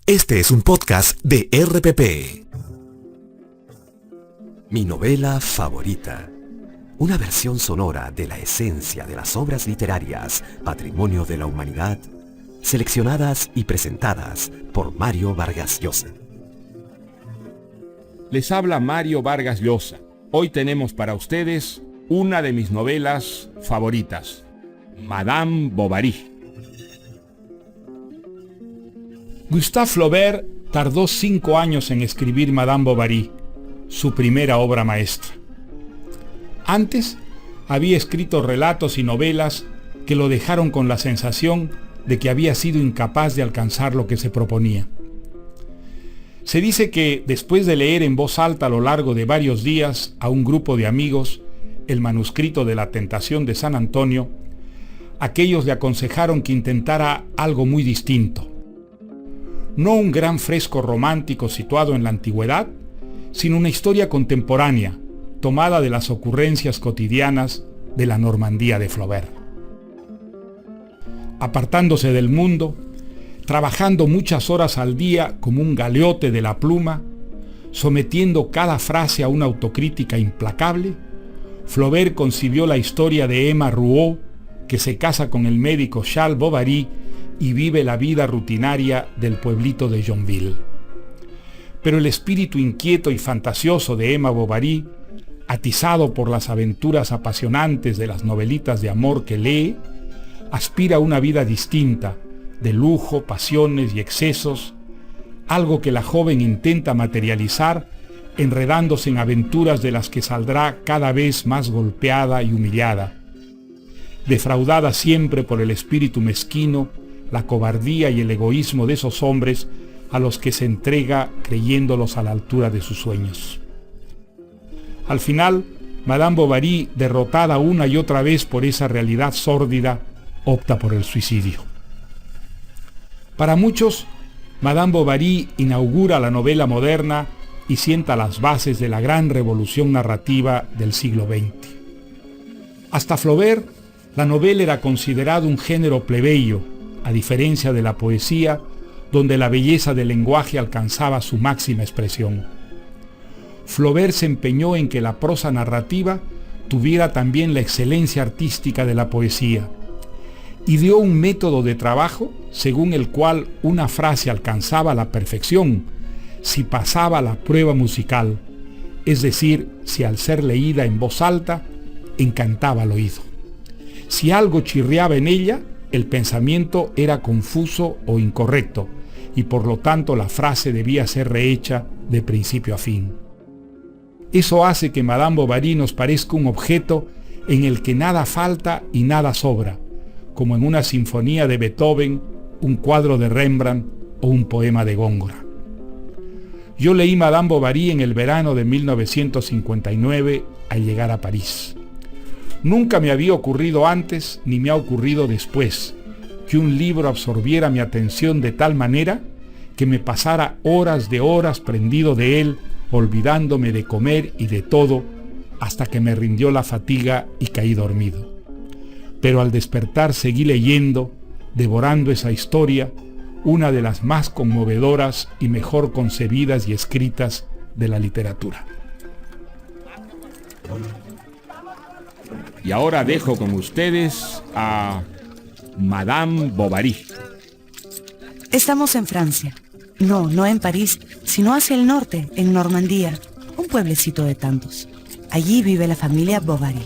Este es un podcast de RPP. Mi novela favorita. Una versión sonora de la esencia de las obras literarias, patrimonio de la humanidad, seleccionadas y presentadas por Mario Vargas Llosa. Les habla Mario Vargas Llosa. Hoy tenemos para ustedes una de mis novelas favoritas, Madame Bovary. Gustave Flaubert tardó 5 años en escribir Madame Bovary, su primera obra maestra. Antes, había escrito relatos y novelas que lo dejaron con la sensación de que había sido incapaz de alcanzar lo que se proponía. Se dice que, después de leer en voz alta a lo largo de varios días a un grupo de amigos el manuscrito de La Tentación de San Antonio, aquellos le aconsejaron que intentara algo muy distinto. No un gran fresco romántico situado en la antigüedad, sino una historia contemporánea, tomada de las ocurrencias cotidianas de la Normandía de Flaubert. Apartándose del mundo, trabajando muchas horas al día como un galeote de la pluma, sometiendo cada frase a una autocrítica implacable, Flaubert concibió la historia de Emma Rouault, que se casa con el médico Charles Bovary y vive la vida rutinaria del pueblito de Yonville. Pero el espíritu inquieto y fantasioso de Emma Bovary, atizado por las aventuras apasionantes de las novelitas de amor que lee, aspira a una vida distinta, de lujo, pasiones y excesos, algo que la joven intenta materializar enredándose en aventuras de las que saldrá cada vez más golpeada y humillada, defraudada siempre por el espíritu mezquino, la cobardía y el egoísmo de esos hombres a los que se entrega creyéndolos a la altura de sus sueños. Al final, Madame Bovary, derrotada una y otra vez por esa realidad sórdida, opta por el suicidio. Para muchos, Madame Bovary inaugura la novela moderna y sienta las bases de la gran revolución narrativa del siglo XX. Hasta Flaubert, la novela era considerada un género plebeyo, a diferencia de la poesía, donde la belleza del lenguaje alcanzaba su máxima expresión. Flaubert se empeñó en que la prosa narrativa tuviera también la excelencia artística de la poesía, y dio un método de trabajo según el cual una frase alcanzaba la perfección si pasaba la prueba musical, es decir, si al ser leída en voz alta, encantaba al oído. Si algo chirriaba en ella, el pensamiento era confuso o incorrecto, y por lo tanto la frase debía ser rehecha de principio a fin. Eso hace que Madame Bovary nos parezca un objeto en el que nada falta y nada sobra, como en una sinfonía de Beethoven, un cuadro de Rembrandt o un poema de Góngora. Yo leí Madame Bovary en el verano de 1959 al llegar a París. Nunca me había ocurrido antes, ni me ha ocurrido después, que un libro absorbiera mi atención de tal manera que me pasara horas de horas prendido de él, olvidándome de comer y de todo, hasta que me rindió la fatiga y caí dormido. Pero al despertar seguí leyendo, devorando esa historia, una de las más conmovedoras y mejor concebidas y escritas de la literatura. Y ahora dejo con ustedes a Madame Bovary. Estamos en Francia. No en París, sino hacia el norte, en Normandía, un pueblecito de tantos. Allí vive la familia Bovary.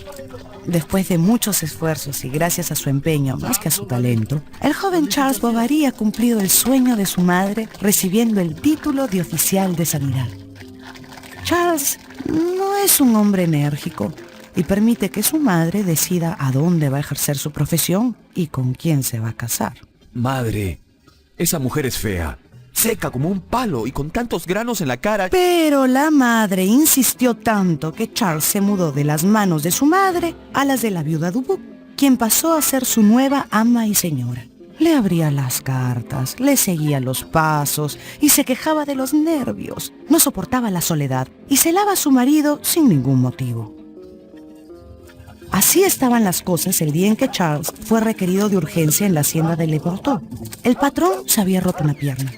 Después de muchos esfuerzos y gracias a su empeño más que a su talento, el joven Charles Bovary ha cumplido el sueño de su madre recibiendo el título de oficial de sanidad. Charles no es un hombre enérgico y permite que su madre decida a dónde va a ejercer su profesión y con quién se va a casar. Madre, esa mujer es fea, seca como un palo y con tantos granos en la cara. Pero la madre insistió tanto que Charles se mudó de las manos de su madre a las de la viuda Dubuc, quien pasó a ser su nueva ama y señora. Le abría las cartas, le seguía los pasos y se quejaba de los nervios. No soportaba la soledad y celaba a su marido sin ningún motivo. Así estaban las cosas el día en que Charles fue requerido de urgencia en la hacienda de Le Breton. El patrón se había roto una pierna.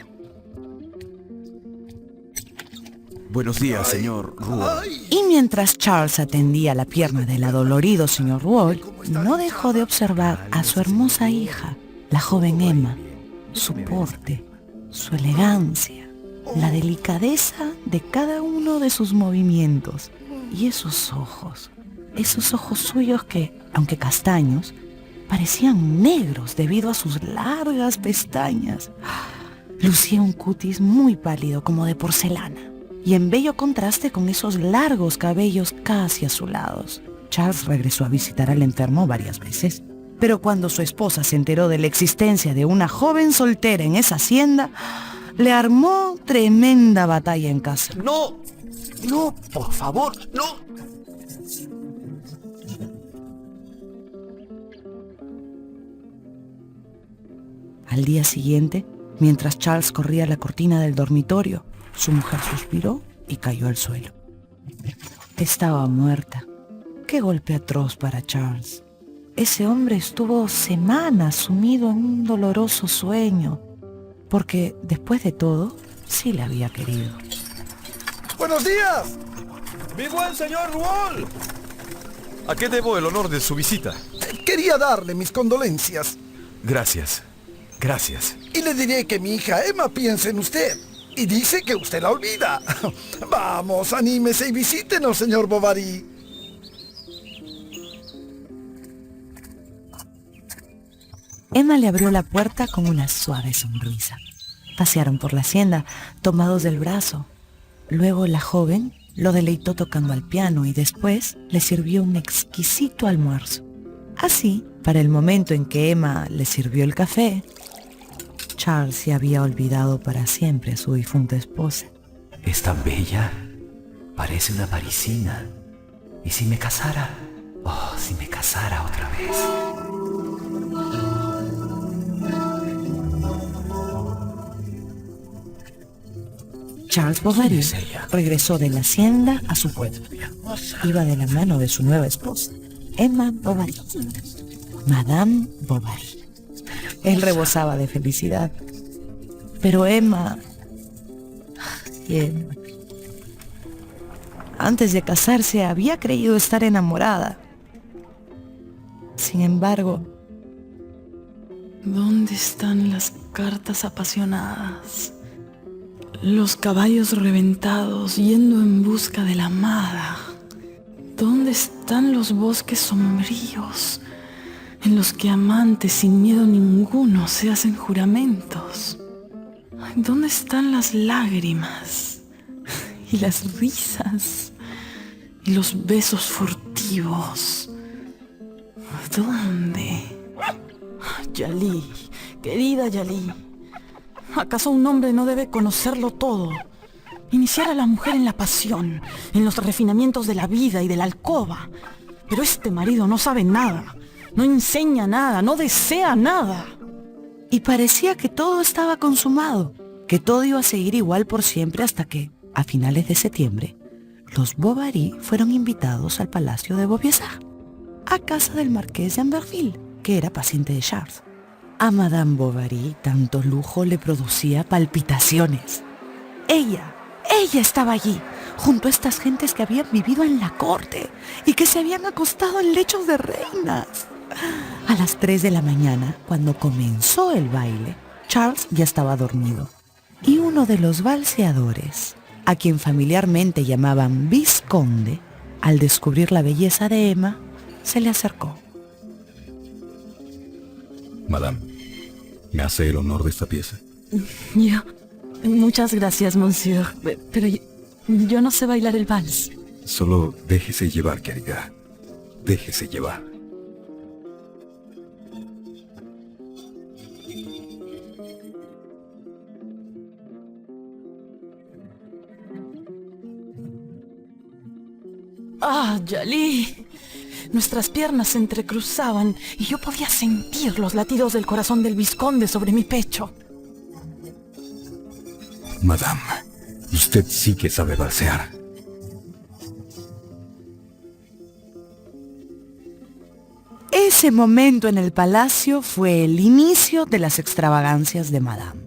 Buenos días, señor Rouault. Y mientras Charles atendía la pierna del adolorido señor Rouault, no dejó de observar a su hermosa hija, la joven Emma, su porte, su elegancia, la delicadeza de cada uno de sus movimientos y esos ojos suyos que, aunque castaños, parecían negros debido a sus largas pestañas. Lucía un cutis muy pálido como de porcelana y en bello contraste con esos largos cabellos casi azulados. Charles regresó a visitar al enfermo varias veces, pero cuando su esposa se enteró de la existencia de una joven soltera en esa hacienda, le armó tremenda batalla en casa. No, por favor, no. Al día siguiente, mientras Charles corría la cortina del dormitorio, su mujer suspiró y cayó al suelo. Estaba muerta. Qué golpe atroz para Charles. Ese hombre estuvo semanas sumido en un doloroso sueño, porque después de todo, sí la había querido. ¡Buenos días! ¡Mi buen señor Rouault! ¿A qué debo el honor de su visita? Quería darle mis condolencias. Gracias. Y le diré que mi hija Emma piensa en usted y dice que usted la olvida. Vamos, anímese y visítenos, señor Bovary. Emma le abrió la puerta con una suave sonrisa. Pasearon por la hacienda, tomados del brazo. Luego la joven lo deleitó tocando al piano y después le sirvió un exquisito almuerzo. Así, para el momento en que Emma le sirvió el café, Charles se había olvidado para siempre a su difunta esposa. Es tan bella. Parece una parisina. ¿Y si me casara? Oh, si me casara otra vez. Charles Bovary regresó de la hacienda a su pueblo. Iba de la mano de su nueva esposa, Emma Bovary, Madame Bovary. Él rebosaba de felicidad. Pero Emma... Antes de casarse había creído estar enamorada. Sin embargo... ¿Dónde están las cartas apasionadas? Los caballos reventados yendo en busca de la amada. ¿Dónde están los bosques sombríos en los que amantes sin miedo ninguno se hacen juramentos? ¿Dónde están las lágrimas y las risas y los besos furtivos? ¿Dónde? Yalí, querida Yalí, ¿acaso un hombre no debe conocerlo todo? Iniciar a la mujer en la pasión, en los refinamientos de la vida y de la alcoba. Pero este marido no sabe nada, no enseña nada, no desea nada. Y parecía que todo estaba consumado, que todo iba a seguir igual por siempre hasta que, a finales de septiembre, los Bovary fueron invitados al palacio de Beauvisage, a casa del marqués de Amberville, que era paciente de Charles. A Madame Bovary tanto lujo le producía palpitaciones. Ella estaba allí, junto a estas gentes que habían vivido en la corte y que se habían acostado en lechos de reinas. A las 3 de la mañana, cuando comenzó el baile, Charles ya estaba dormido. Y uno de los valseadores, a quien familiarmente llamaban Vizconde, al descubrir la belleza de Emma, se le acercó. Madame, ¿me hace el honor de esta pieza? Muchas gracias, monsieur. Pero yo no sé bailar el vals. Solo déjese llevar, querida. Déjese llevar. ¡Ah, Yalí! Nuestras piernas se entrecruzaban y yo podía sentir los latidos del corazón del vizconde sobre mi pecho. Madame, usted sí que sabe valsear. Ese momento en el palacio fue el inicio de las extravagancias de Madame.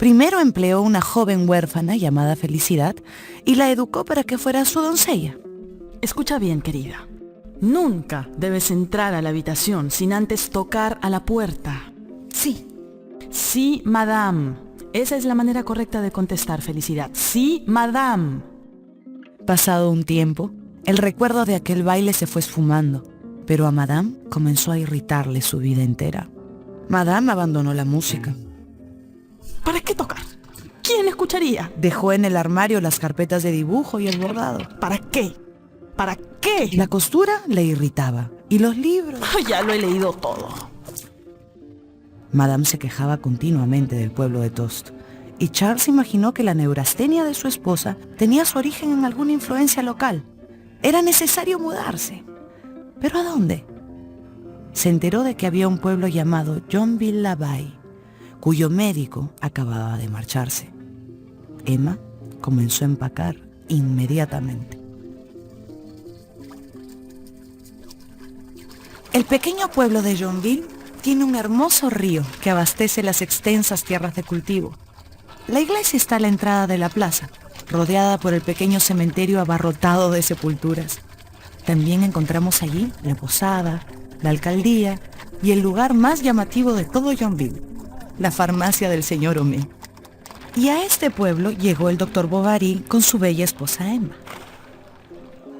Primero empleó una joven huérfana llamada Felicidad y la educó para que fuera su doncella. Escucha bien, querida. Nunca debes entrar a la habitación sin antes tocar a la puerta. Sí. Sí, madame. Esa es la manera correcta de contestar, Felicidad. Sí, madame. Pasado un tiempo, el recuerdo de aquel baile se fue esfumando, pero a Madame comenzó a irritarle su vida entera. Madame abandonó la música. ¿Para qué tocar? ¿Quién escucharía? Dejó en el armario las carpetas de dibujo y el bordado. ¿Para qué? ¿Para qué? La costura le irritaba. ¿Y los libros? Ya lo he leído todo. Madame se quejaba continuamente del pueblo de Tost, y Charles imaginó que la neurastenia de su esposa tenía su origen en alguna influencia local. Era necesario mudarse. ¿Pero a dónde? Se enteró de que había un pueblo llamado Yonville-l'Abbaye, cuyo médico acababa de marcharse. Emma comenzó a empacar inmediatamente. El pequeño pueblo de Yonville tiene un hermoso río que abastece las extensas tierras de cultivo. La iglesia está a la entrada de la plaza, rodeada por el pequeño cementerio abarrotado de sepulturas. También encontramos allí la posada, la alcaldía y el lugar más llamativo de todo Yonville, la farmacia del señor Homais. Y a este pueblo llegó el doctor Bovary con su bella esposa Emma.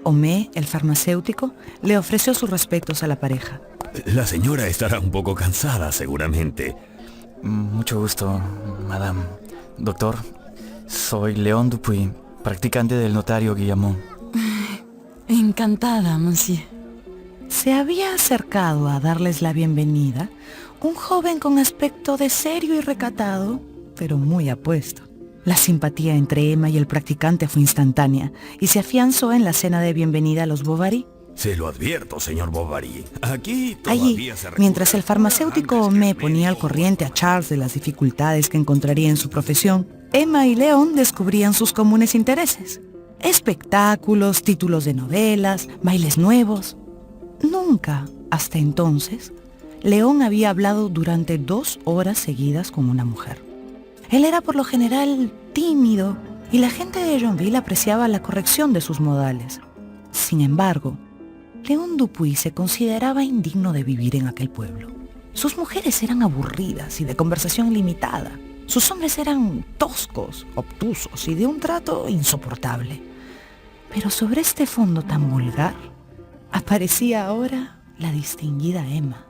Homais, el farmacéutico, le ofreció sus respetos a la pareja. La señora estará un poco cansada, seguramente. Mucho gusto, madame. Doctor, soy León Dupuy, practicante del notario Guillamón. Encantada, monsieur. Se había acercado a darles la bienvenida un joven con aspecto de serio y recatado, pero muy apuesto. La simpatía entre Emma y el practicante fue instantánea y se afianzó en la cena de bienvenida a los Bovary. Se lo advierto, señor Bovary. Aquí todavía Allí, mientras el farmacéutico Homais ponía al corriente a Charles de las dificultades que encontraría en su profesión, Emma y León descubrían sus comunes intereses. Espectáculos, títulos de novelas, bailes nuevos. Nunca, hasta entonces, León había hablado durante 2 horas seguidas con una mujer. Él era por lo general tímido y la gente de Yonville apreciaba la corrección de sus modales. Sin embargo, León Dupuy se consideraba indigno de vivir en aquel pueblo. Sus mujeres eran aburridas y de conversación limitada. Sus hombres eran toscos, obtusos y de un trato insoportable. Pero sobre este fondo tan vulgar, aparecía ahora la distinguida Emma.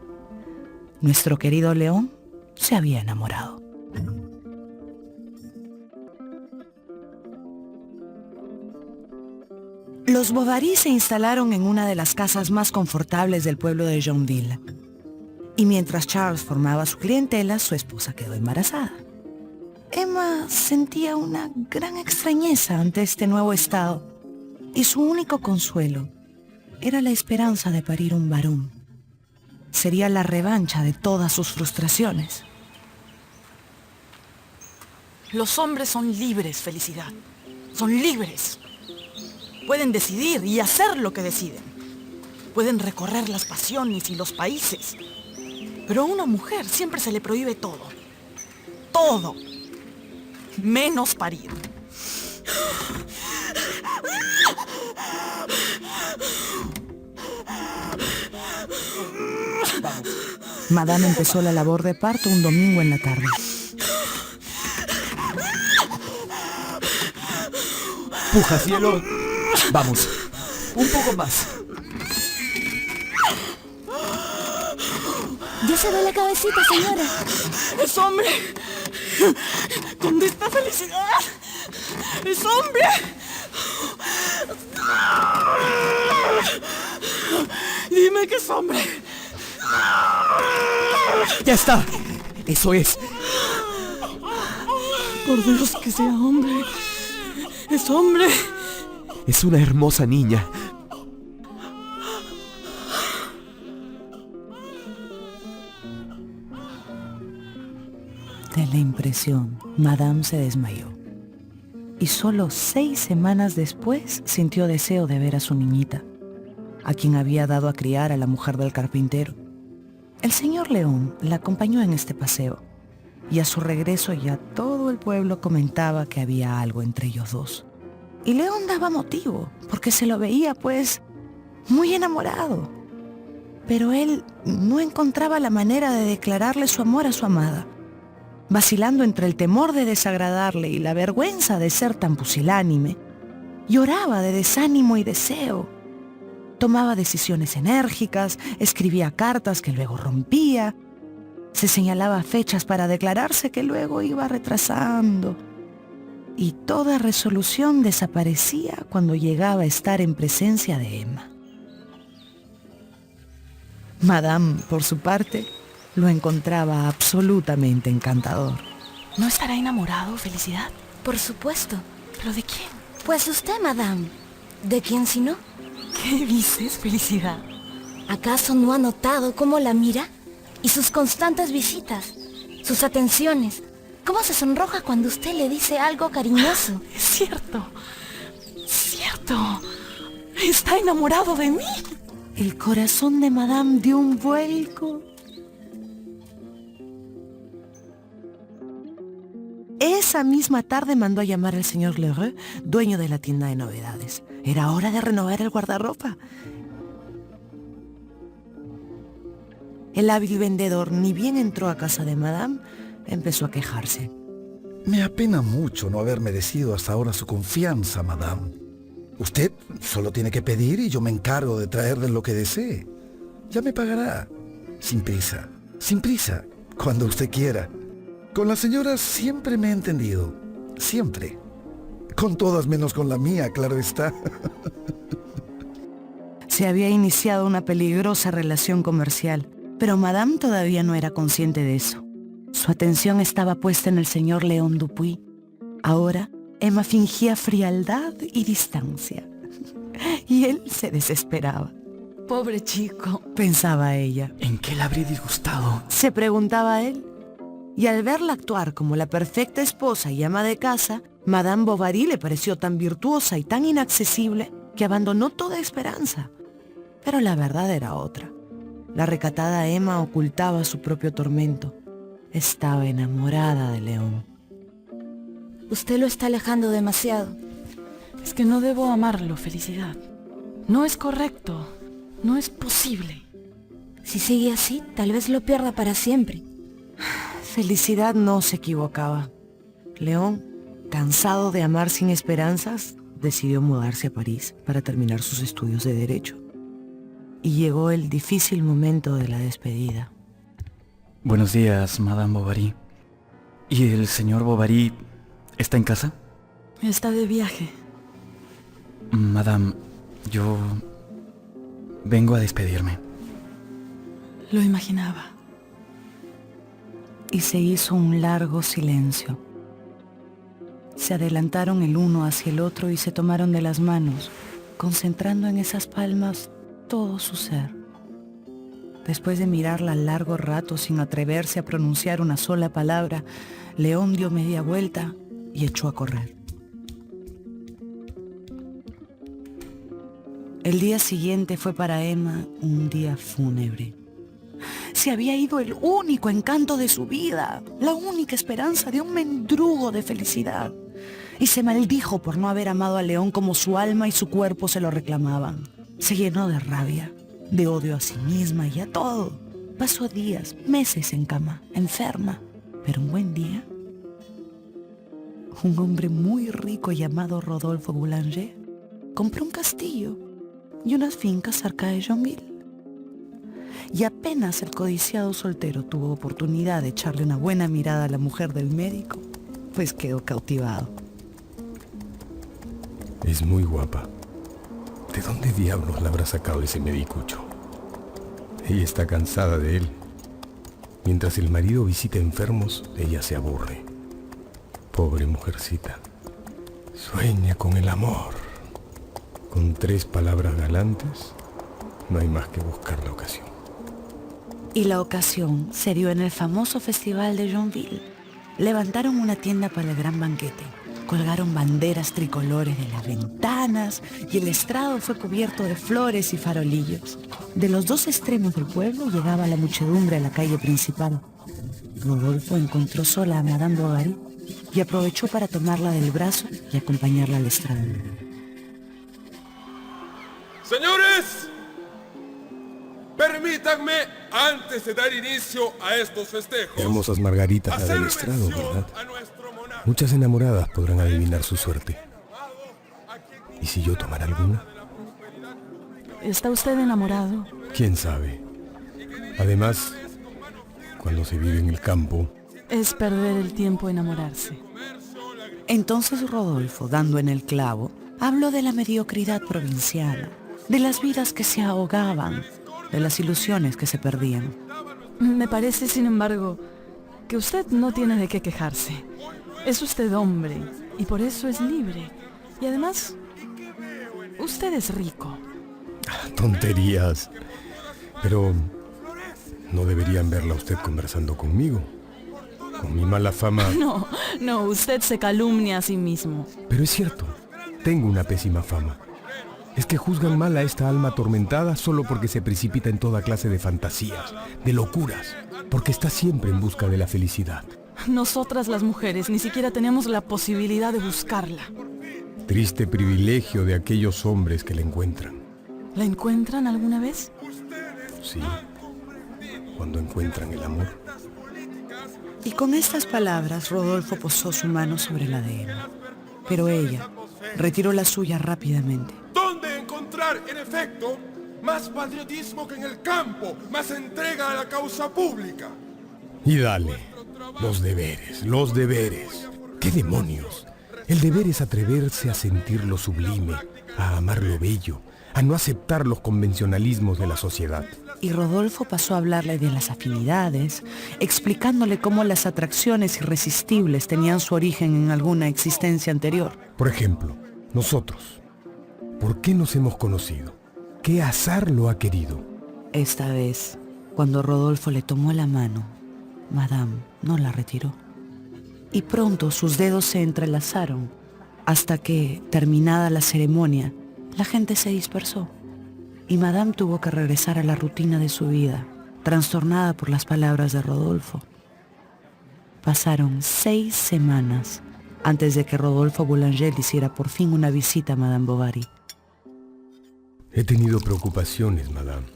Nuestro querido León se había enamorado. Los Bovary se instalaron en una de las casas más confortables del pueblo de Yonville. Y mientras Charles formaba su clientela, su esposa quedó embarazada. Emma sentía una gran extrañeza ante este nuevo estado, y su único consuelo era la esperanza de parir un varón. Sería la revancha de todas sus frustraciones. Los hombres son libres, Felicidad. Son libres. Pueden decidir y hacer lo que deciden. Pueden recorrer las pasiones y los países. Pero a una mujer siempre se le prohíbe todo. Todo. Menos parir. Madame empezó la labor de parto un domingo en la tarde. Puja, cielo. Vamos. Un poco más. Ya se ve la cabecita, señora. ¡Es hombre! ¿Dónde está Felicidad? ¡Es hombre! Dime que es hombre. ¡Ya está! Eso es. Por Dios que sea hombre. ¡Es hombre! Es una hermosa niña. De la impresión, Madame se desmayó. Y solo 6 semanas después sintió deseo de ver a su niñita, a quien había dado a criar a la mujer del carpintero. El señor León la acompañó en este paseo. y a su regreso ya todo el pueblo comentaba que había algo entre ellos dos. Y León daba motivo, porque se lo veía, pues, muy enamorado. Pero él no encontraba la manera de declararle su amor a su amada. Vacilando entre el temor de desagradarle y la vergüenza de ser tan pusilánime, lloraba de desánimo y deseo. Tomaba decisiones enérgicas, escribía cartas que luego rompía, se señalaba fechas para declararse que luego iba retrasando. Y toda resolución desaparecía cuando llegaba a estar en presencia de Emma. Madame, por su parte, lo encontraba absolutamente encantador. ¿No estará enamorado, Felicidad? Por supuesto. ¿Pero de quién? Pues usted, madame. ¿De quién si no? ¿Qué dices, Felicidad? ¿Acaso no ha notado cómo la mira? Y sus constantes visitas, sus atenciones. ¿Cómo se sonroja cuando usted le dice algo cariñoso? Es cierto. Cierto. Está enamorado de mí. El corazón de Madame dio un vuelco. Esa misma tarde mandó a llamar al señor Lheureux, dueño de la tienda de novedades. Era hora de renovar el guardarropa. El hábil vendedor ni bien entró a casa de Madame, empezó a quejarse. Me apena mucho no haber merecido hasta ahora su confianza, Madame. Usted solo tiene que pedir y yo me encargo de traerle lo que desee. Ya me pagará. Sin prisa, cuando usted quiera. Con las señoras siempre me he entendido. Siempre. Con todas menos con la mía, claro está. Se había iniciado una peligrosa relación comercial, pero Madame todavía no era consciente de eso. Su atención estaba puesta en el señor Léon Dupuy. Ahora, Emma fingía frialdad y distancia. Y él se desesperaba. Pobre chico, pensaba ella. ¿En qué la habré disgustado? Se preguntaba él. Y al verla actuar como la perfecta esposa y ama de casa, Madame Bovary le pareció tan virtuosa y tan inaccesible que abandonó toda esperanza. Pero la verdad era otra. La recatada Emma ocultaba su propio tormento. Estaba enamorada de León. Usted lo está alejando demasiado. Es que no debo amarlo, Felicidad. No es correcto. No es posible. Si sigue así, tal vez lo pierda para siempre. Felicidad no se equivocaba. León, cansado de amar sin esperanzas, decidió mudarse a París para terminar sus estudios de Derecho. Y llegó el difícil momento de la despedida. Buenos días, Madame Bovary. ¿Y el señor Bovary está en casa? Está de viaje. Madame, yo vengo a despedirme. Lo imaginaba. Y se hizo un largo silencio. Se adelantaron el uno hacia el otro y se tomaron de las manos, concentrando en esas palmas todo su ser. Después de mirarla largo rato sin atreverse a pronunciar una sola palabra, León dio media vuelta y echó a correr. El día siguiente fue para Emma un día fúnebre. Se había ido el único encanto de su vida, la única esperanza de un mendrugo de felicidad. Y se maldijo por no haber amado a León como su alma y su cuerpo se lo reclamaban. Se llenó de rabia, de odio a sí misma y a todo. Pasó días, meses en cama, enferma. Pero un buen día, un hombre muy rico llamado Rodolphe Boulanger compró un castillo y unas fincas cerca de Yonville. Y apenas el codiciado soltero tuvo oportunidad de echarle una buena mirada a la mujer del médico, pues quedó cautivado. Es muy guapa. ¿De dónde diablos la habrá sacado ese medicucho? Ella está cansada de él. Mientras el marido visita enfermos, ella se aburre. Pobre mujercita. Sueña con el amor. Con 3 palabras galantes, no hay más que buscar la ocasión. Y la ocasión se dio en el famoso festival de Yonville. Levantaron una tienda para el gran banquete. Colgaron banderas tricolores de las ventanas y el estrado fue cubierto de flores y farolillos. De los 2 extremos del pueblo llegaba la muchedumbre a la calle principal. Rodolfo encontró sola a Madame Bovary y aprovechó para tomarla del brazo y acompañarla al estrado. Señores, permítanme, antes de dar inicio a estos festejos, Hermosas margaritas la del estrado, ¿verdad? Muchas enamoradas podrán adivinar su suerte. ¿Y si yo tomara alguna? ¿Está usted enamorado? ¿Quién sabe? Además, cuando se vive en el campo... Es perder el tiempo enamorarse. Entonces Rodolfo, dando en el clavo, habló de la mediocridad provinciana, de las vidas que se ahogaban, de las ilusiones que se perdían. Me parece, sin embargo, que usted no tiene de qué quejarse. Es usted hombre y por eso es libre. Y además, usted es rico. Tonterías. Pero no deberían verla usted conversando conmigo. Con mi mala fama... No, usted se calumnia a sí mismo. Pero es cierto, tengo una pésima fama. Es que juzgan mal a esta alma atormentada solo porque se precipita en toda clase de fantasías, de locuras, porque está siempre en busca de la felicidad. Nosotras las mujeres ni siquiera tenemos la posibilidad de buscarla. Triste privilegio de aquellos hombres que la encuentran. ¿La encuentran alguna vez? Sí, cuando encuentran el amor. Y con estas palabras Rodolfo posó su mano sobre la de él. Pero ella retiró la suya rápidamente. ¿Dónde encontrar, en efecto, más patriotismo que en el campo, más entrega a la causa pública? Y dale, los deberes, los deberes. ¿Qué demonios? El deber es atreverse a sentir lo sublime, a amar lo bello, a no aceptar los convencionalismos de la sociedad. Y Rodolfo pasó a hablarle de las afinidades, explicándole cómo las atracciones irresistibles tenían su origen en alguna existencia anterior. Por ejemplo, nosotros, ¿por qué nos hemos conocido? ¿Qué azar lo ha querido? Esta vez, cuando Rodolfo le tomó la mano, Madame no la retiró. Y pronto sus dedos se entrelazaron, hasta que, terminada la ceremonia, la gente se dispersó. Y Madame tuvo que regresar a la rutina de su vida, trastornada por las palabras de Rodolfo. Pasaron 6 semanas antes de que Rodolfo Boulanger hiciera por fin una visita a Madame Bovary. He tenido preocupaciones, Madame,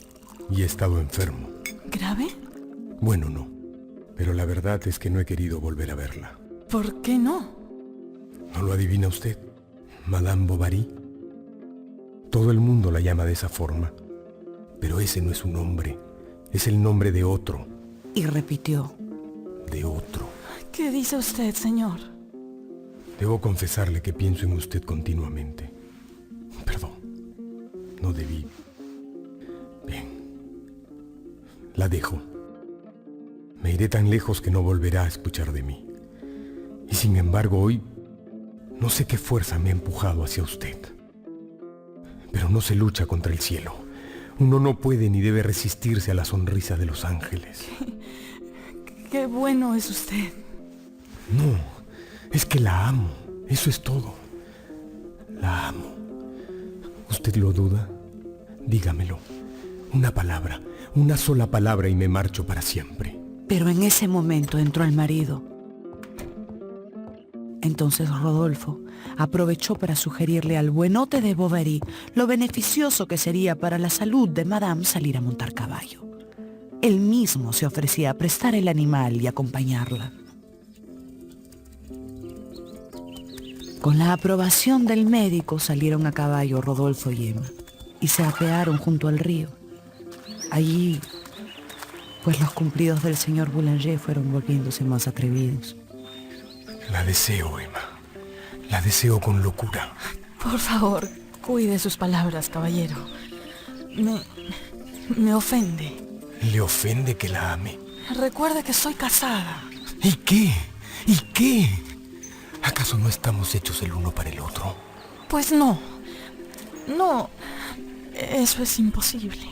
y he estado enfermo. ¿Grave? Bueno, no, pero la verdad es que no he querido volver a verla. ¿Por qué no? ¿No lo adivina usted? Madame Bovary. Todo el mundo la llama de esa forma, pero ese no es su nombre, es el nombre de otro. Y repitió. De otro. ¿Qué dice usted, señor? Debo confesarle que pienso en usted continuamente. Perdón, no debí. Bien, la dejo. Me iré tan lejos que no volverá a escuchar de mí. Y sin embargo hoy, no sé qué fuerza me ha empujado hacia usted. Pero no se lucha contra el cielo. Uno no puede ni debe resistirse a la sonrisa de los ángeles. Qué bueno es usted. No, es que la amo. Eso es todo. La amo. ¿Usted lo duda? Dígamelo. Una palabra, una sola palabra y me marcho para siempre. Pero en ese momento entró el marido. Entonces Rodolfo aprovechó para sugerirle al buenote de Bovary lo beneficioso que sería para la salud de Madame salir a montar caballo. Él mismo se ofrecía a prestar el animal y acompañarla. Con la aprobación del médico salieron a caballo Rodolfo y Emma y se apearon junto al río. Allí, pues los cumplidos del señor Boulanger fueron volviéndose más atrevidos. La deseo, Emma. La deseo con locura. Por favor, cuide sus palabras, caballero. Me ofende. ¿Le ofende que la ame? Recuerde que soy casada. ¿Y qué? ¿Y qué? ¿Acaso no estamos hechos el uno para el otro? Pues no. No. Eso es imposible.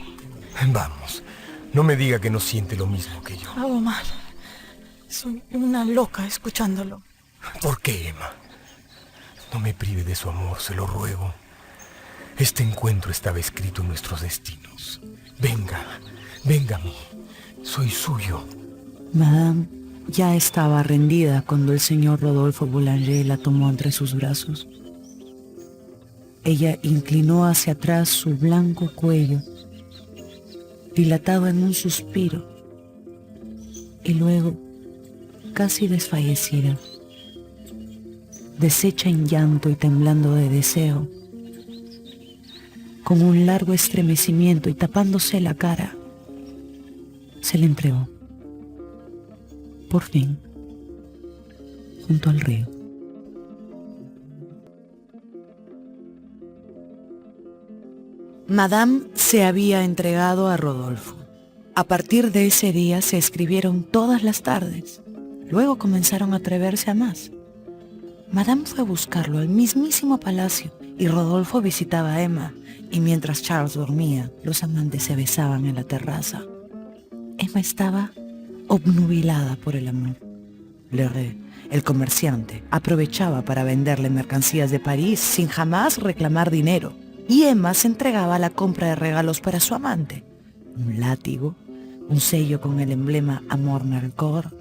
Vamos. No me diga que no siente lo mismo que yo. Hago mal. Soy una loca escuchándolo. ¿Por qué, Emma? No me prive de su amor, se lo ruego. Este encuentro estaba escrito en nuestros destinos. Venga, venga a mí. Soy suyo. Madame ya estaba rendida cuando el señor Rodolfo Boulanger la tomó entre sus brazos. Ella inclinó hacia atrás su blanco cuello, dilatado en un suspiro, y luego, casi desfallecida, deshecha en llanto y temblando de deseo, con un largo estremecimiento y tapándose la cara, se le entregó, por fin, junto al río. Madame se había entregado a Rodolfo. A partir de ese día se escribieron todas las tardes. Luego comenzaron a atreverse a más. Madame fue a buscarlo al mismísimo palacio y Rodolfo visitaba a Emma, y mientras Charles dormía, los amantes se besaban en la terraza. Emma estaba obnubilada por el amor. Leray, el comerciante, aprovechaba para venderle mercancías de París sin jamás reclamar dinero, y Emma se entregaba a la compra de regalos para su amante: un látigo, un sello con el emblema Amor Melchor,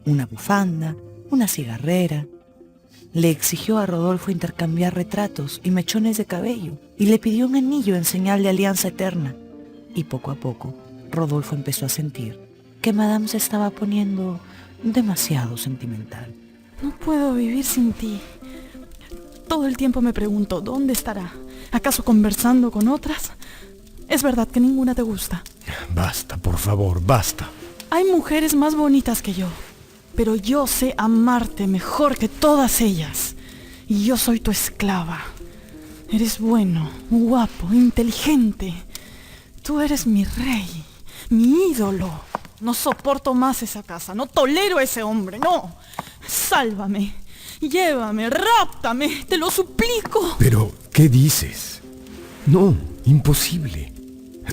una bufanda, una cigarrera. Le exigió a Rodolfo intercambiar retratos y mechones de cabello, y le pidió un anillo en señal de alianza eterna. Y poco a poco, Rodolfo empezó a sentir que Madame se estaba poniendo demasiado sentimental. No puedo vivir sin ti. Todo el tiempo me pregunto, ¿dónde estará? ¿Acaso conversando con otras? Es verdad que ninguna te gusta. Basta, por favor, basta. Hay mujeres más bonitas que yo, pero yo sé amarte mejor que todas ellas. Y yo soy tu esclava. Eres bueno, guapo, inteligente. Tú eres mi rey, mi ídolo. No soporto más esa casa, no tolero a ese hombre, no. Sálvame, llévame, ráptame, te lo suplico. Pero, ¿qué dices? No, imposible.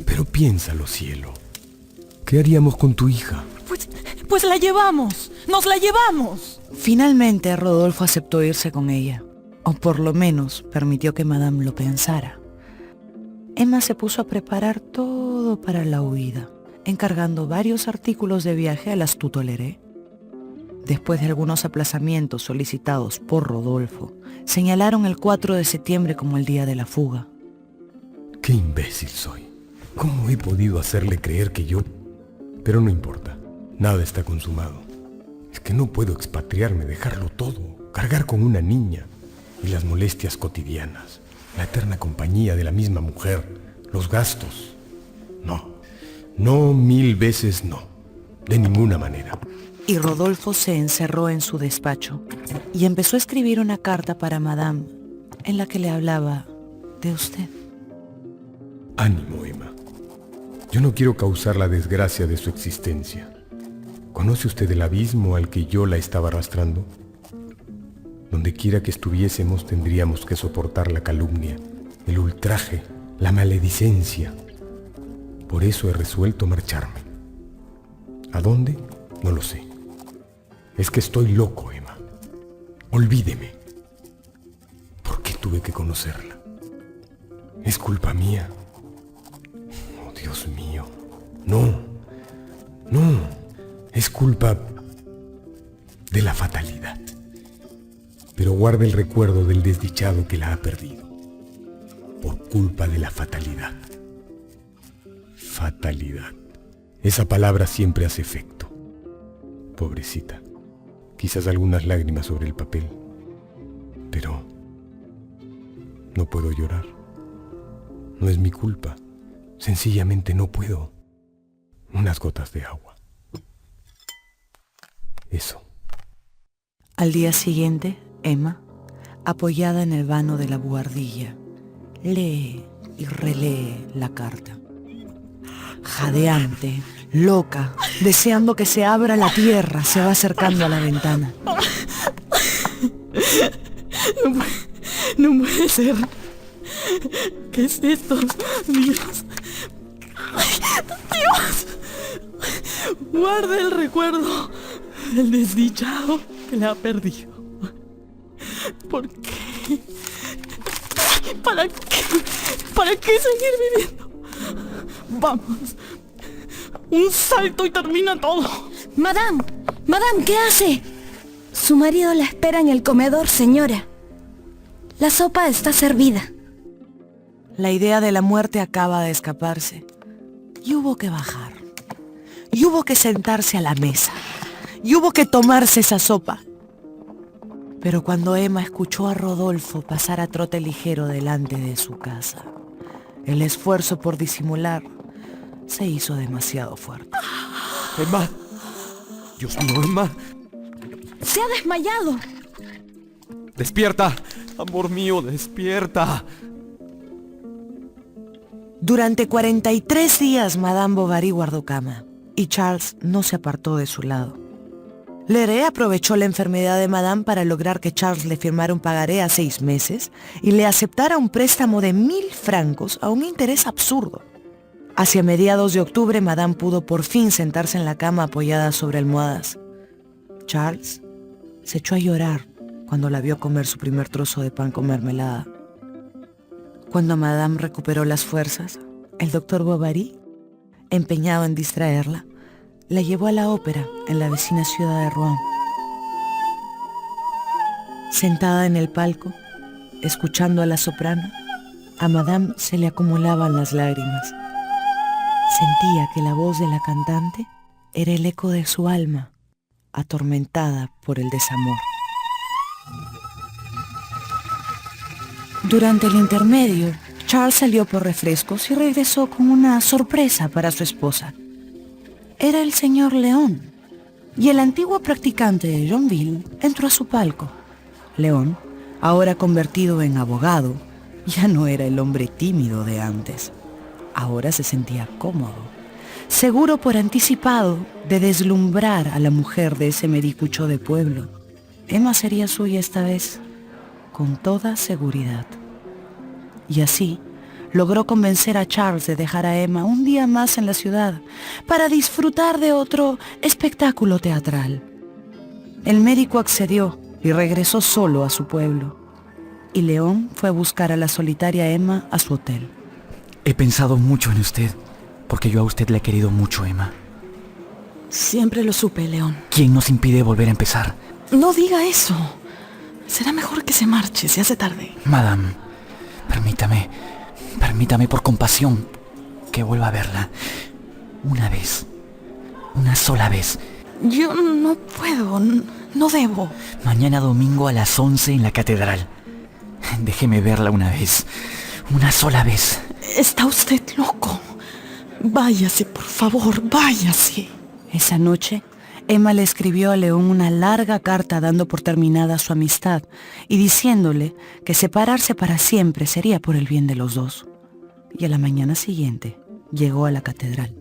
Pero piénsalo, cielo. ¿Qué haríamos con tu hija? Pues la llevamos, nos la llevamos. Finalmente Rodolfo aceptó irse con ella, o por lo menos permitió que Madame lo pensara. Emma se puso a preparar todo para la huida, encargando varios artículos de viaje al astuto Leray. Después de algunos aplazamientos solicitados por Rodolfo, señalaron el 4 de septiembre como el día de la fuga. ¡Qué imbécil soy! ¿Cómo he podido hacerle creer que yo...? Pero no importa, nada está consumado. Es que no puedo expatriarme, dejarlo todo, cargar con una niña y las molestias cotidianas, la eterna compañía de la misma mujer, los gastos. No, 1000 veces no, de ninguna manera. Y Rodolfo se encerró en su despacho y empezó a escribir una carta para Madame en la que le hablaba de usted. Ánimo, Emma. Yo no quiero causar la desgracia de su existencia. ¿Conoce usted el abismo al que yo la estaba arrastrando? Donde quiera que estuviésemos tendríamos que soportar la calumnia, el ultraje, la maledicencia. Por eso he resuelto marcharme. ¿A dónde? No lo sé. Es que estoy loco, Emma. Olvídeme. ¿Por qué tuve que conocerla? ¿Es culpa mía? Oh, Dios mío. No. Es culpa de la fatalidad. Pero guarda el recuerdo del desdichado que la ha perdido. Por culpa de la fatalidad. Fatalidad. Esa palabra siempre hace efecto. Pobrecita. Quizás algunas lágrimas sobre el papel. Pero no puedo llorar. No es mi culpa. Sencillamente no puedo. Unas gotas de agua. Eso. Al día siguiente, Emma, apoyada en el vano de la buhardilla, lee y relee la carta. Jadeante, loca, deseando que se abra la tierra, se va acercando a la ventana. No puede ser. ¿Qué es esto? Dios. Dios. Guarda el recuerdo del desdichado que la ha perdido. ¿Por qué? ¿Para qué? ¿Para qué seguir viviendo? Vamos. Un salto y termina todo. Madame, Madame, ¿qué hace? Su marido la espera en el comedor, señora. La sopa está servida. La idea de la muerte acaba de escaparse. Y hubo que bajar. Y hubo que sentarse a la mesa. Y hubo que tomarse esa sopa. Pero cuando Emma escuchó a Rodolfo pasar a trote ligero delante de su casa, el esfuerzo por disimular se hizo demasiado fuerte. Emma. Dios mío, Emma. Se ha desmayado. Despierta. Amor mío, despierta. Durante 43 días Madame Bovary guardó cama y Charles no se apartó de su lado. Leray aprovechó la enfermedad de Madame para lograr que Charles le firmara un pagaré a 6 meses y le aceptara un préstamo de 1.000 francos a un interés absurdo. Hacia mediados de octubre, Madame pudo por fin sentarse en la cama apoyada sobre almohadas. Charles se echó a llorar cuando la vio comer su primer trozo de pan con mermelada. Cuando Madame recuperó las fuerzas, el doctor Bovary, empeñado en distraerla, la llevó a la ópera en la vecina ciudad de Rouen. Sentada en el palco, escuchando a la soprano, a Madame se le acumulaban las lágrimas. Sentía que la voz de la cantante era el eco de su alma, atormentada por el desamor. Durante el intermedio, Charles salió por refrescos y regresó con una sorpresa para su esposa. Era el señor León, y el antiguo practicante de Yonville entró a su palco. León, ahora convertido en abogado, ya no era el hombre tímido de antes. Ahora se sentía cómodo, seguro por anticipado de deslumbrar a la mujer de ese medicucho de pueblo. Emma sería suya esta vez, con toda seguridad. Y así logró convencer a Charles de dejar a Emma un día más en la ciudad para disfrutar de otro espectáculo teatral. El médico accedió y regresó solo a su pueblo. Y León fue a buscar a la solitaria Emma a su hotel. He pensado mucho en usted, porque yo a usted le he querido mucho, Emma. Siempre lo supe, León. ¿Quién nos impide volver a empezar? No diga eso. Será mejor que se marche, se hace tarde. Madame, permítame por compasión que vuelva a verla. Una vez, una sola vez. Yo no puedo, no debo. Mañana domingo a las 11 en la catedral. Déjeme verla una vez, una sola vez. Está usted loco. Váyase, por favor, váyase. Esa noche, Emma le escribió a León una larga carta dando por terminada su amistad y diciéndole que separarse para siempre sería por el bien de los dos. Y a la mañana siguiente llegó a la catedral.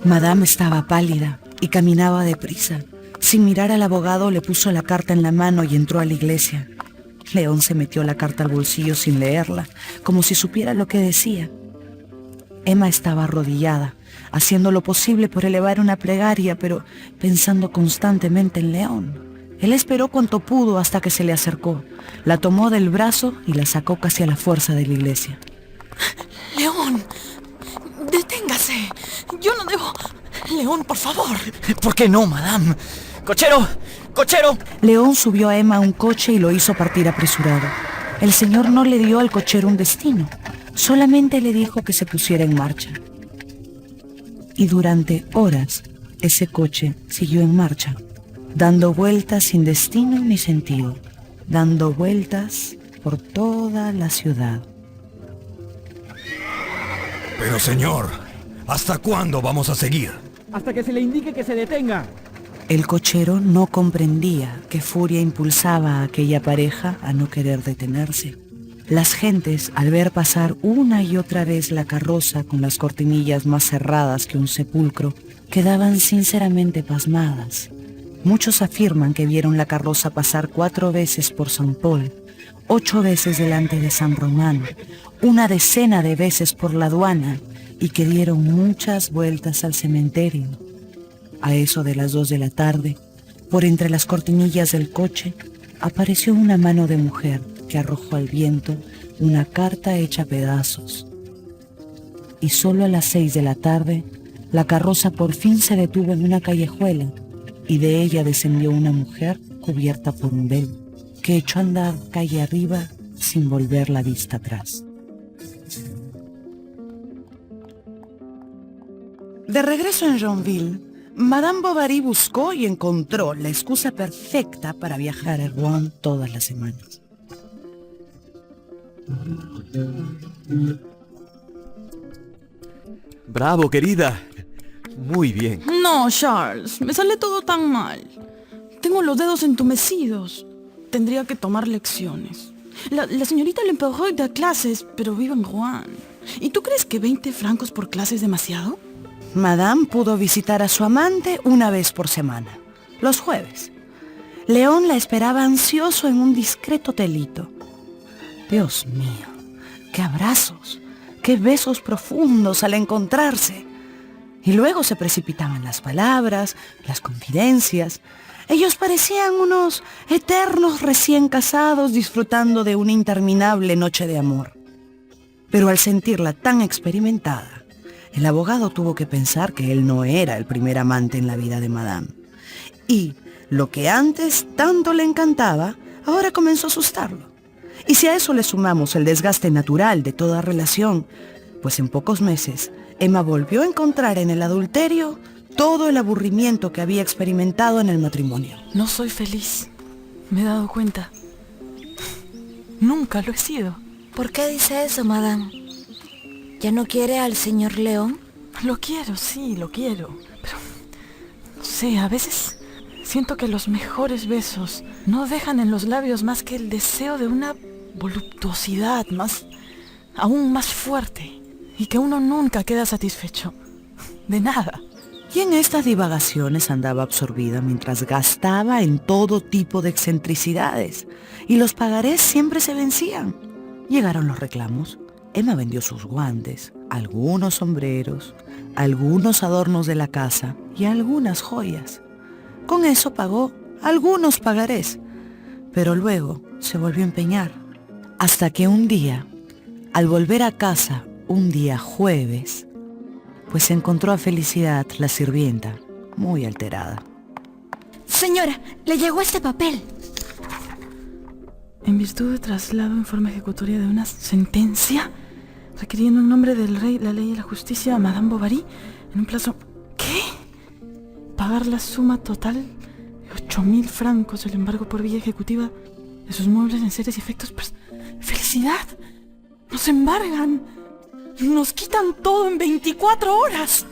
Madame estaba pálida y caminaba deprisa. Sin mirar al abogado, le puso la carta en la mano y entró a la iglesia. León se metió la carta al bolsillo sin leerla, como si supiera lo que decía. Emma estaba arrodillada, haciendo lo posible por elevar una plegaria, pero pensando constantemente en León. Él esperó cuanto pudo hasta que se le acercó, la tomó del brazo y la sacó casi a la fuerza de la iglesia. León, deténgase. Yo no debo... León, por favor. ¿Por qué no, madame? ¡Cochero! ¡Cochero! León subió a Emma a un coche y lo hizo partir apresurado. El señor no le dio al cochero un destino, solamente le dijo que se pusiera en marcha. Y durante horas, ese coche siguió en marcha, dando vueltas sin destino ni sentido, dando vueltas por toda la ciudad. Pero señor, ¿hasta cuándo vamos a seguir? Hasta que se le indique que se detenga. El cochero no comprendía qué furia impulsaba a aquella pareja a no querer detenerse. Las gentes, al ver pasar una y otra vez la carroza con las cortinillas más cerradas que un sepulcro, quedaban sinceramente pasmadas. Muchos afirman que vieron la carroza pasar 4 veces por San Paul, 8 veces delante de San Román, una decena de veces por la aduana y que dieron muchas vueltas al cementerio. A eso de las 2 de la tarde, por entre las cortinillas del coche, apareció una mano de mujer que arrojó al viento una carta hecha pedazos. Y solo a las 6 de la tarde, La carroza por fin se detuvo en una callejuela y de ella descendió una mujer cubierta por un velo, que echó a andar calle arriba sin volver la vista atrás. De regreso en Yonville, Madame Bovary buscó y encontró la excusa perfecta para viajar a Rouen todas las semanas. Bravo, querida. Muy bien. No, Charles, me sale todo tan mal. Tengo los dedos entumecidos. Tendría que tomar lecciones. La señorita Lempereur da clases, pero vive en Rouen. ¿Y tú crees que 20 francos por clase es demasiado? Madame pudo visitar a su amante una vez por semana, los jueves. León la esperaba ansioso en un discreto hotelito. Dios mío, qué abrazos, qué besos profundos al encontrarse. Y luego se precipitaban las palabras, las confidencias. Ellos parecían unos eternos recién casados disfrutando de una interminable noche de amor. Pero al sentirla tan experimentada, el abogado tuvo que pensar que él no era el primer amante en la vida de Madame. Y lo que antes tanto le encantaba, ahora comenzó a asustarlo. Y si a eso le sumamos el desgaste natural de toda relación, pues en pocos meses Emma volvió a encontrar en el adulterio todo el aburrimiento que había experimentado en el matrimonio. No soy feliz. Me he dado cuenta. Nunca lo he sido. ¿Por qué dice eso, Madame? ¿Ya no quiere al señor León? Lo quiero, sí, lo quiero. Pero, no sé, a veces siento que los mejores besos no dejan en los labios más que el deseo de una voluptuosidad aún más fuerte. Y que uno nunca queda satisfecho. De nada. Y en estas divagaciones andaba absorbida mientras gastaba en todo tipo de excentricidades. Y los pagarés siempre se vencían. Llegaron los reclamos. Emma vendió sus guantes, algunos sombreros, algunos adornos de la casa y algunas joyas. Con eso pagó algunos pagarés, pero luego se volvió a empeñar. Hasta que un día, al volver a casa, un día jueves, pues encontró a Felicidad, la sirvienta, muy alterada. Señora, le llegó este papel. En virtud de traslado en forma ejecutoria de una sentencia requiriendo en nombre del rey, la ley y la justicia a Madame Bovary en un plazo... ¿Qué? Pagar la suma total de 8.000 francos, el embargo por vía ejecutiva de sus muebles, enseres y efectos. Pues, ¡felicidad! ¡Nos embargan! ¡Nos quitan todo en 24 horas!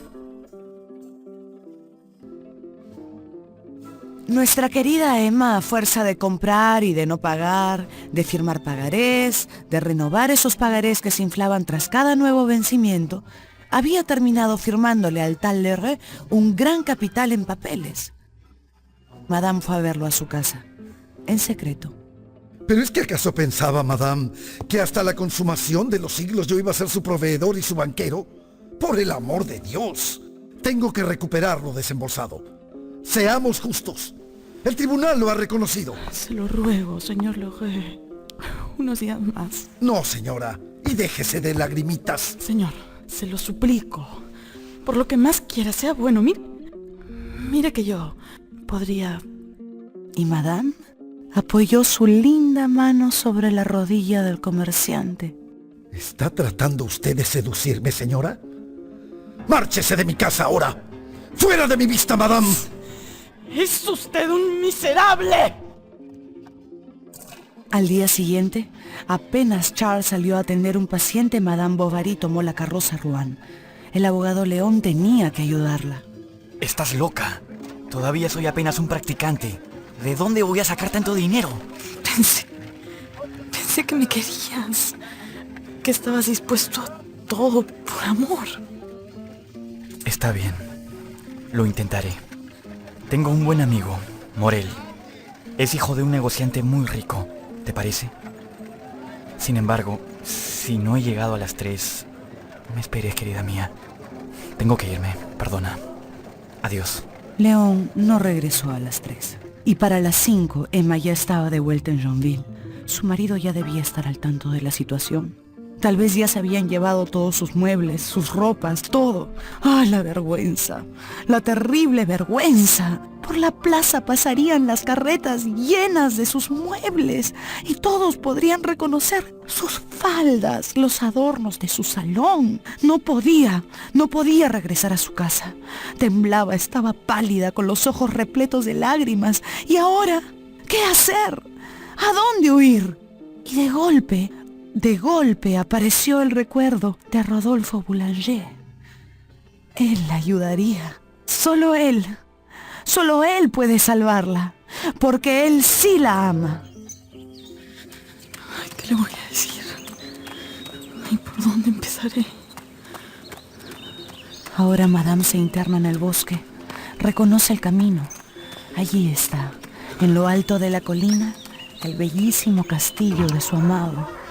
Nuestra querida Emma, a fuerza de comprar y de no pagar, de firmar pagarés, de renovar esos pagarés que se inflaban tras cada nuevo vencimiento, había terminado firmándole al tal Lheureux un gran capital en papeles. Madame fue a verlo a su casa, en secreto. ¿Pero es que acaso pensaba, Madame, que hasta la consumación de los siglos yo iba a ser su proveedor y su banquero? Por el amor de Dios, tengo que recuperar lo desembolsado. Seamos justos. El tribunal lo ha reconocido. Se lo ruego, señor Lheureux. Unos días más. No, señora. Y déjese de lagrimitas. Señor, se lo suplico. Por lo que más quiera, sea bueno. Mire que yo podría... Y Madame apoyó su linda mano sobre la rodilla del comerciante. ¿Está tratando usted de seducirme, señora? ¡Márchese de mi casa ahora! ¡Fuera de mi vista, Madame! ¡Es usted un miserable! Al día siguiente, apenas Charles salió a atender un paciente, Madame Bovary tomó la carroza a Rouen. El abogado León tenía que ayudarla. Estás loca. Todavía soy apenas un practicante. ¿De dónde voy a sacar tanto dinero? Pensé que me querías. Que estabas dispuesto a todo por amor. Está bien. Lo intentaré. Tengo un buen amigo, Morel. Es hijo de un negociante muy rico, ¿te parece? Sin embargo, si no he llegado a las 3, no me esperes, querida mía. Tengo que irme, perdona. Adiós. León no regresó a las 3. Y para las 5, Emma ya estaba de vuelta en Yonville. Su marido ya debía estar al tanto de la situación. Tal vez ya se habían llevado todos sus muebles, sus ropas, todo. ¡Ah, la vergüenza! ¡La terrible vergüenza! Por la plaza pasarían las carretas llenas de sus muebles y todos podrían reconocer sus faldas, los adornos de su salón. No podía regresar a su casa. Temblaba, estaba pálida, con los ojos repletos de lágrimas. ¿Y ahora qué hacer? ¿A dónde huir? Y de golpe apareció el recuerdo de Rodolfo Boulanger. Él la ayudaría. Solo él puede salvarla, porque él sí la ama. Ay, ¿qué le voy a decir? Ay, ¿por dónde empezaré? Ahora Madame se interna en el bosque. Reconoce el camino. Allí está, en lo alto de la colina, el bellísimo castillo de su amado.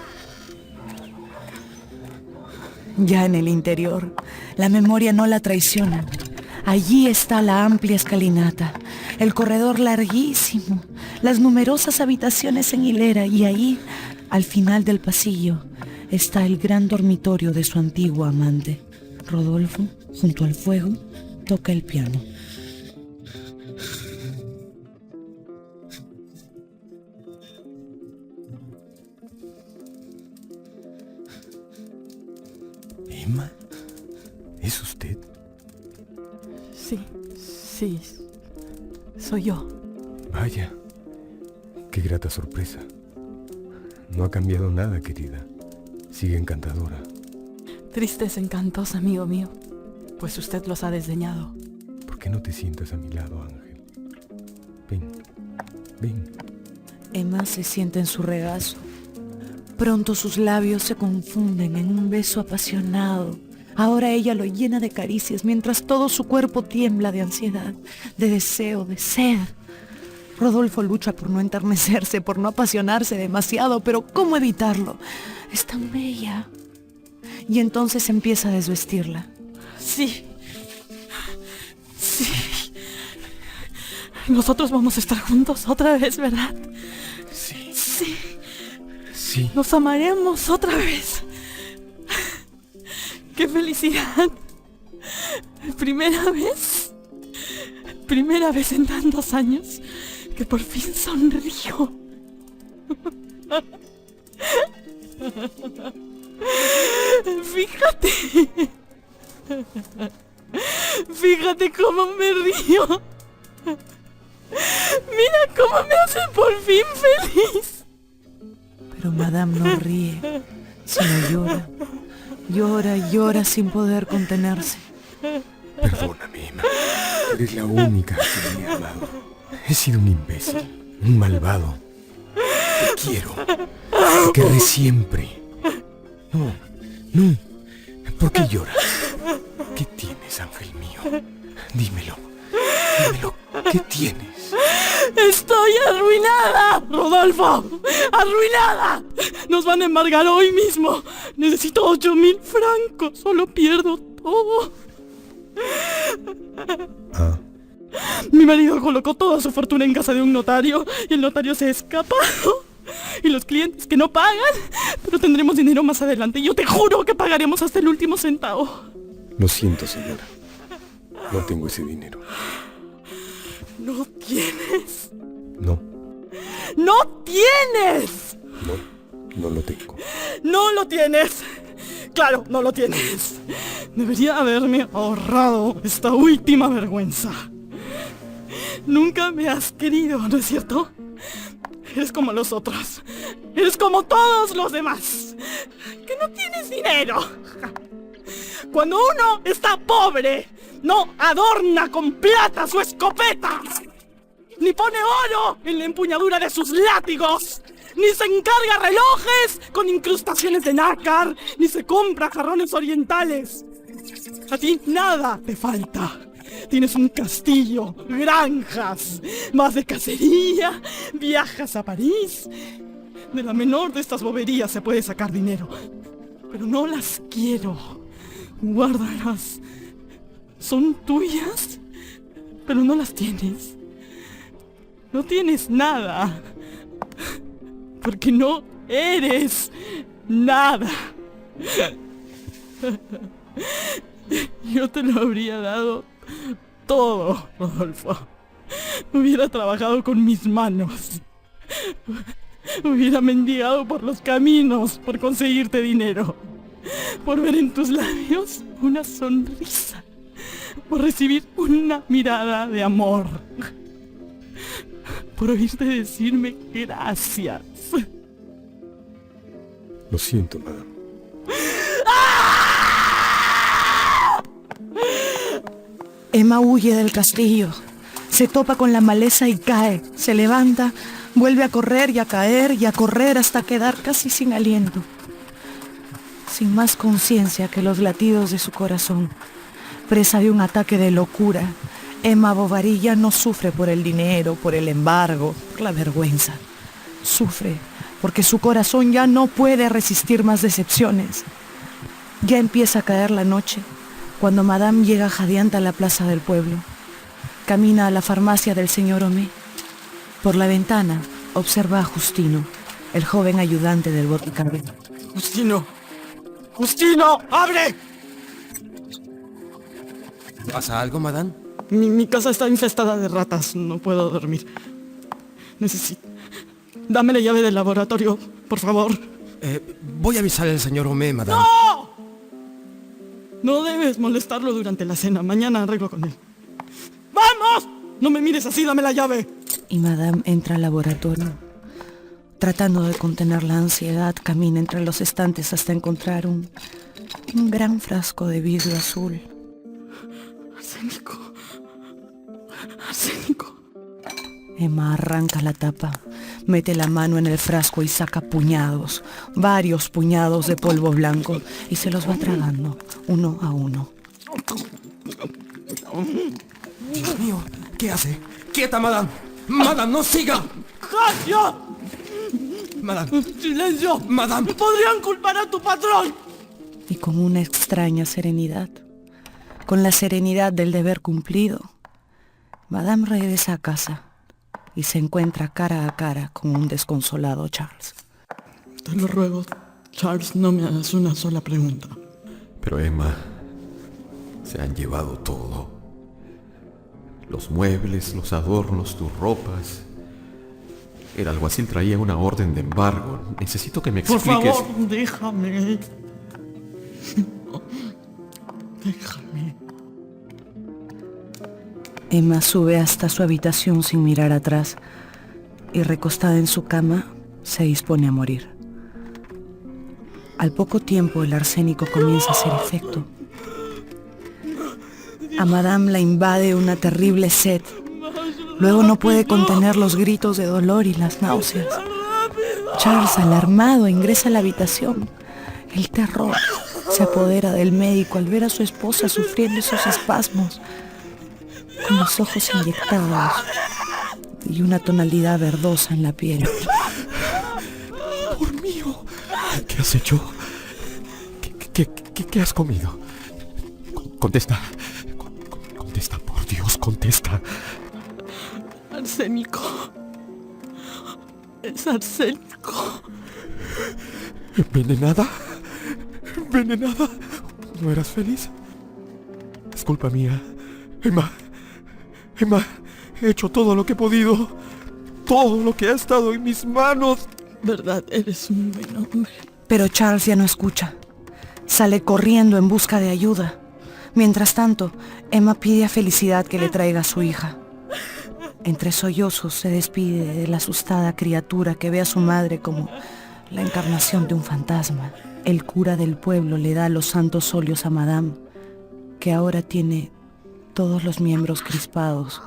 Ya en el interior, la memoria no la traiciona. Allí está la amplia escalinata, el corredor larguísimo, las numerosas habitaciones en hilera, y ahí, al final del pasillo, está el gran dormitorio de su antiguo amante. Rodolfo, junto al fuego, toca el piano. ¿Emma? ¿Es usted? Sí, soy yo. Vaya, qué grata sorpresa. No ha cambiado nada, querida. Sigue encantadora. Tristes encantos, amigo mío, pues usted los ha desdeñado. ¿Por qué no te sientas a mi lado, Ángel? Ven. Emma se sienta en su regazo. Pronto sus labios se confunden en un beso apasionado. Ahora ella lo llena de caricias, mientras todo su cuerpo tiembla de ansiedad, de deseo, de sed. Rodolfo lucha por no enternecerse, por no apasionarse demasiado, pero ¿cómo evitarlo? Es tan bella. Y entonces empieza a desvestirla. Sí. Nosotros vamos a estar juntos otra vez, ¿verdad? Sí. Nos amaremos otra vez. ¡Qué felicidad! Primera vez en tantos años que por fin sonrío. Fíjate cómo me río. Mira cómo me hace por fin feliz. Pero Madame no ríe, sino llora. Llora sin poder contenerse. Perdóname, Emma. Eres la única que me ha hablado. He sido un imbécil, un malvado. Te quiero. Te querré siempre. No. ¿Por qué lloras? ¿Qué tienes, ángel mío? Dímelo. ¿Qué tienes? ¡Estoy arruinada, Rodolfo! ¡Arruinada! Nos van a embargar hoy mismo. Necesito 8.000 francos. Solo pierdo todo. Mi marido colocó toda su fortuna en casa de un notario y el notario se ha escapado. Y los clientes que no pagan, pero tendremos dinero más adelante. Yo te juro que pagaremos hasta el último centavo. Lo siento, señora. No tengo ese dinero. ¿No tienes? No. ¡No tienes! No lo tengo. ¡No lo tienes! ¡Claro, no lo tienes! Debería haberme ahorrado esta última vergüenza. Nunca me has querido, ¿no es cierto? Eres como los otros. Eres como todos los demás. Que no tienes dinero. Cuando uno está pobre, no adorna con plata su escopeta, ni pone oro en la empuñadura de sus látigos, ni se encarga relojes con incrustaciones de nácar, ni se compra jarrones orientales. A ti nada te falta. Tienes un castillo, granjas, vas de cacería, viajas a París. De la menor de estas boberías se puede sacar dinero, pero no las quiero. Guárdalas. Son tuyas, pero no las tienes. No tienes nada, porque no eres nada. Yo te lo habría dado todo, Rodolfo. Hubiera trabajado con mis manos. Hubiera mendigado por los caminos por conseguirte dinero. Por ver en tus labios una sonrisa. Por recibir una mirada de amor. Por oírte decirme gracias. Lo siento, madame. Emma huye del castillo. Se topa con la maleza y cae. Se levanta, vuelve a correr y a caer y a correr hasta quedar casi sin aliento. Sin más conciencia que los latidos de su corazón. Presa de un ataque de locura, Emma Bovary ya no sufre por el dinero, por el embargo, por la vergüenza. Sufre porque su corazón ya no puede resistir más decepciones. Ya empieza a caer la noche, cuando Madame llega jadeante a la plaza del pueblo. Camina a la farmacia del señor Homais. Por la ventana observa a Justino, el joven ayudante del boticario. ¡Justino! ¡Justino! ¡Abre! ¿Pasa algo, madame? Mi casa está infestada de ratas. No puedo dormir. Necesito... Dame la llave del laboratorio, por favor. Voy a avisar al señor Homais, madame. ¡No! No debes molestarlo durante la cena. Mañana arreglo con él. ¡Vamos! No me mires así, dame la llave. Y Madame entra al laboratorio. Tratando de contener la ansiedad, camina entre los estantes hasta encontrar un gran frasco de vidrio azul. Arsénico. Arsénico. Emma arranca la tapa, mete la mano en el frasco y saca puñados, varios puñados de polvo blanco, y se los va tragando, uno a uno. Dios mío, ¿qué hace? ¡Quieta, madame! ¡Madame, no siga! ¡Calla! Madame. ¡Silencio! Madame. ¡Podrían culpar a tu patrón! Y con una extraña serenidad, con la serenidad del deber cumplido, Madame regresa a casa y se encuentra cara a cara con un desconsolado Charles. Te lo ruego, Charles, no me hagas una sola pregunta. Pero Emma, se han llevado todo. Los muebles, los adornos, tus ropas. El alguacil traía una orden de embargo. Necesito que me expliques... Por favor, déjame. Déjame. Emma sube hasta su habitación sin mirar atrás y recostada en su cama se dispone a morir. Al poco tiempo el arsénico comienza a hacer efecto. A Madame la invade una terrible sed. Luego no puede contener los gritos de dolor y las náuseas. Charles, alarmado, ingresa a la habitación. El terror se apodera del médico al ver a su esposa sufriendo esos espasmos, con los ojos inyectados y una tonalidad verdosa en la piel. ¡Por mío! ¿Qué has hecho? ¿Qué has comido? Contesta. Contesta, por Dios, contesta. Arsénico. Es arsénico. ¿Envenenada? ¿Envenenada? ¿No eras feliz? Es culpa mía. Emma, he hecho todo lo que he podido. Todo lo que ha estado en mis manos. Verdad, eres un buen hombre. Pero Charles ya no escucha. Sale corriendo en busca de ayuda. Mientras tanto, Emma pide a Felicidad que le traiga a su hija. Entre sollozos se despide de la asustada criatura que ve a su madre como la encarnación de un fantasma. El cura del pueblo le da los santos óleos a Madame, que ahora tiene todos los miembros crispados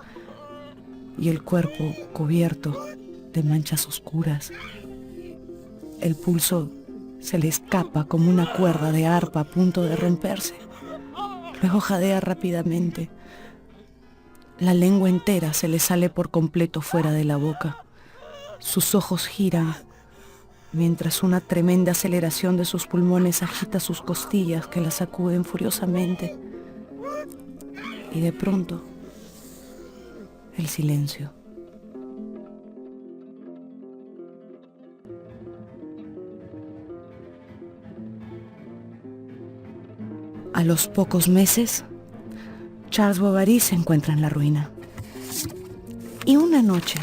y el cuerpo cubierto de manchas oscuras. El pulso se le escapa como una cuerda de arpa a punto de romperse. Luego jadea rápidamente. La lengua entera se le sale por completo fuera de la boca. Sus ojos giran, mientras una tremenda aceleración de sus pulmones agita sus costillas que la sacuden furiosamente. Y de pronto, el silencio. A los pocos meses, Charles Bovary se encuentra en la ruina. Y una noche,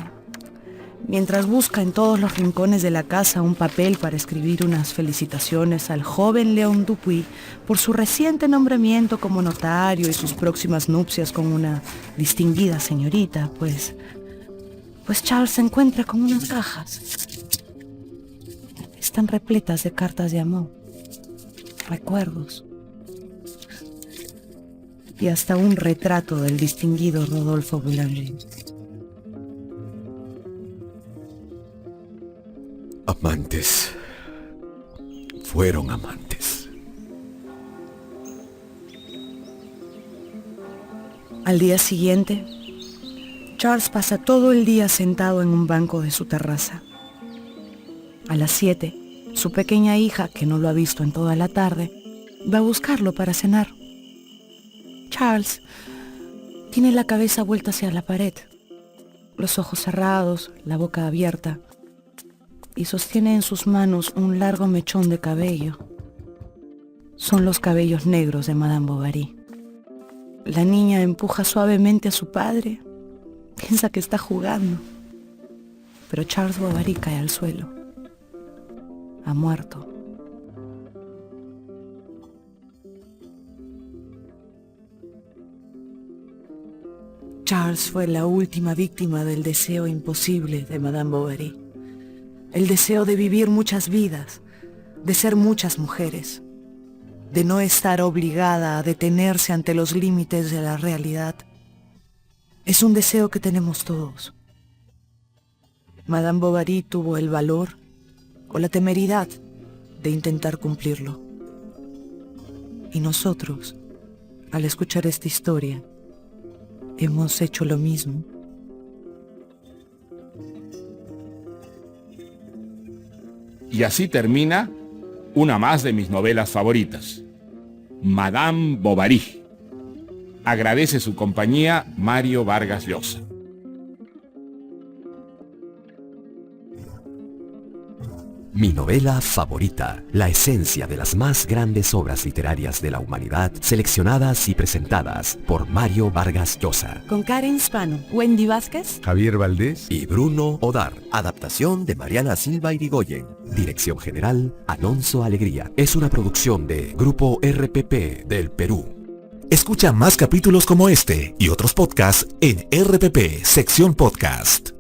mientras busca en todos los rincones de la casa un papel para escribir unas felicitaciones al joven Léon Dupuy por su reciente nombramiento como notario y sus próximas nupcias con una distinguida señorita, pues Charles se encuentra con unas cajas. Están repletas de cartas de amor, recuerdos y hasta un retrato del distinguido Rodolfo Boulanger. Amantes. Fueron amantes. Al día siguiente, Charles pasa todo el día sentado en un banco de su terraza. A las 7, su pequeña hija, que no lo ha visto en toda la tarde, va a buscarlo para cenar. Charles tiene la cabeza vuelta hacia la pared, los ojos cerrados, la boca abierta, y sostiene en sus manos un largo mechón de cabello. Son los cabellos negros de Madame Bovary. La niña empuja suavemente a su padre. Piensa que está jugando. Pero Charles Bovary cae al suelo. Ha muerto. Charles fue la última víctima del deseo imposible de Madame Bovary. El deseo de vivir muchas vidas, de ser muchas mujeres, de no estar obligada a detenerse ante los límites de la realidad. Es un deseo que tenemos todos. Madame Bovary tuvo el valor o la temeridad de intentar cumplirlo. Y nosotros, al escuchar esta historia, hemos hecho lo mismo. Y así termina una más de mis novelas favoritas, Madame Bovary. Agradece su compañía Mario Vargas Llosa. Mi novela favorita, la esencia de las más grandes obras literarias de la humanidad, seleccionadas y presentadas por Mario Vargas Llosa. Con Karen Spano, Wendy Vázquez, Javier Valdés y Bruno Odar. Adaptación de Mariana Silva Irigoyen. Dirección general, Alonso Alegría. Es una producción de Grupo RPP del Perú. Escucha más capítulos como este y otros podcasts en RPP, sección podcast.